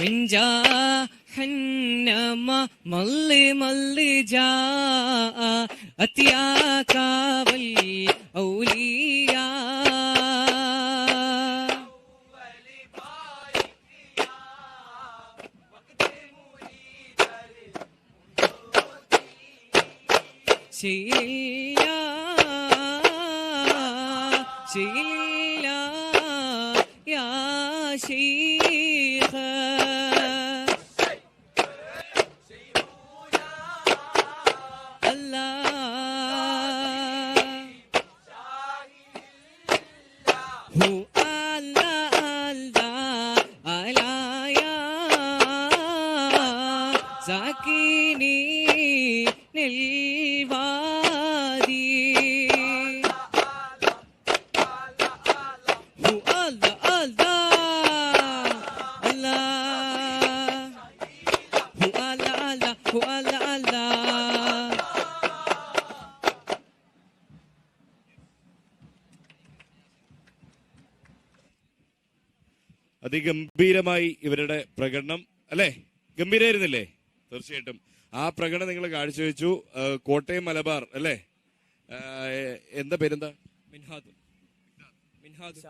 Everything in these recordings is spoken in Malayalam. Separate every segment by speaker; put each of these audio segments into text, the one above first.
Speaker 1: من جهنم مل جاء أتياك والأولياء شيلا شيلا يا شيخ هو الله الله ألا يا ساكنين الوادي هو الله الله الله هو الله الله هو الله الله.
Speaker 2: അതിഗംഭീരമായി ഇവരുടെ പ്രകടനം അല്ലേ? ഗംഭീരായിരുന്നില്ലേ? തീർച്ചയായിട്ടും ആ പ്രകടനം നിങ്ങൾ കാഴ്ചവെച്ചു. കോട്ടയം മലബാർ അല്ലേ? എന്താ പേരെന്താ?
Speaker 1: മിൻഹാദ് മിൻഹാദ്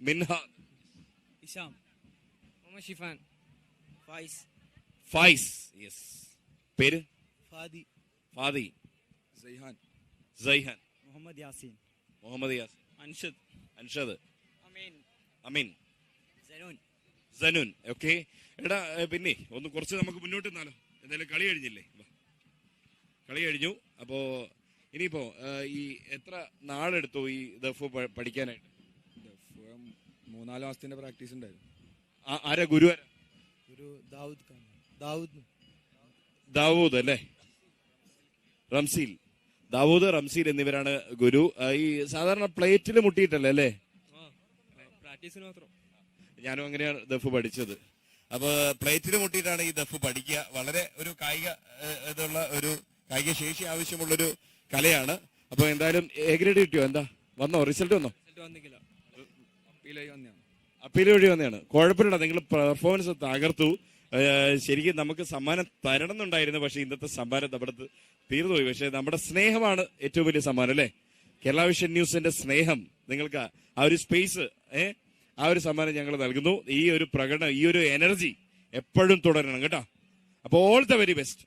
Speaker 2: മിൻഹാദ്
Speaker 1: ഇഷാം മുഹമ്മദ് ഷിഫാൻ ഫായിസ്
Speaker 2: ഫായിസ്. യെസ്. പേര്?
Speaker 1: ഫാദി
Speaker 2: ഫാദി.
Speaker 1: സൈഹാൻ
Speaker 2: സൈഹാൻ.
Speaker 1: മുഹമ്മദ് യാസീൻ
Speaker 2: മുഹമ്മദ് യാസീൻ.
Speaker 1: അൻഷദ്
Speaker 2: അൻഷദ്.
Speaker 1: അമീൻ
Speaker 2: അമീൻ.
Speaker 1: സനൂൻ
Speaker 2: സനൂൻ. ഓക്കെ. എടാ പിന്നെ ഒന്ന് കുറച്ച് നമുക്ക് മുന്നോട്ട് നിന്നാലോ? എന്തായാലും കളി കഴിഞ്ഞില്ലേ? കളി കഴിഞ്ഞു. അപ്പോ ഇനിയിപ്പോ ഈ എത്ര നാളെടുത്തു ഈ ദഫ് പഠിക്കാനായിട്ട്?
Speaker 3: 3-4 മാസത്തിന്റെ പ്രാക്ടീസ് ഉണ്ടായിരുന്നു.
Speaker 2: ആരാ ഗുരു? ആരാ
Speaker 3: ഗുരു? ദാവൂദ്
Speaker 2: ദാവൂദ് അല്ലേ? റംസീൽ. ദാവൂദ്, റംസീൽ എന്നിവരാണ് ഗുരു. ഈ സാധാരണ പ്ലേറ്റിൽ മുട്ടിയിട്ടല്ലേ അല്ലേ?
Speaker 1: പ്രാക്ടീസിന് മാത്രം.
Speaker 2: ഞാനും അങ്ങനെയാണ് ദഫ് പഠിച്ചത്. അപ്പൊ പ്ലേറ്റിൽ മുട്ടിയിട്ടാണ് ഈ ദഫ് പഠിക്കുക. വളരെ ഒരു കായിക ഇതുള്ള ഒരു കായിക ശേഷി ആവശ്യമുള്ളൊരു കലയാണ്. അപ്പൊ എന്തായാലും എ ഗ്രേഡ് കിട്ടിയോ? എന്താ വന്നോ? റിസൾട്ട് വന്നോ? അപ്പീൽ വഴി വന്നതാണ്. കുഴപ്പമില്ല, നിങ്ങൾ പെർഫോമൻസ് തകർത്തു. ശരിക്കും നമുക്ക് സമ്മാനം തരണം എന്നുണ്ടായിരുന്നു, പക്ഷെ ഇന്നത്തെ സമ്മാനം നമ്മുടെ തീർന്നുപോയി. പക്ഷെ നമ്മുടെ സ്നേഹമാണ് ഏറ്റവും വലിയ സമ്മാനം അല്ലേ? കേരള വിഷൻ ന്യൂസിന്റെ സ്നേഹം, നിങ്ങൾക്ക് ആ ഒരു സ്പേസ്, ആ ഒരു സമ്മാനം ഞങ്ങൾ നൽകുന്നു. ഈ ഒരു പ്രകടനം, ഈ ഒരു എനർജി എപ്പോഴും തുടരണം കേട്ടോ. അപ്പോൾ ഓൾ ദ വെരി ബെസ്റ്റ്.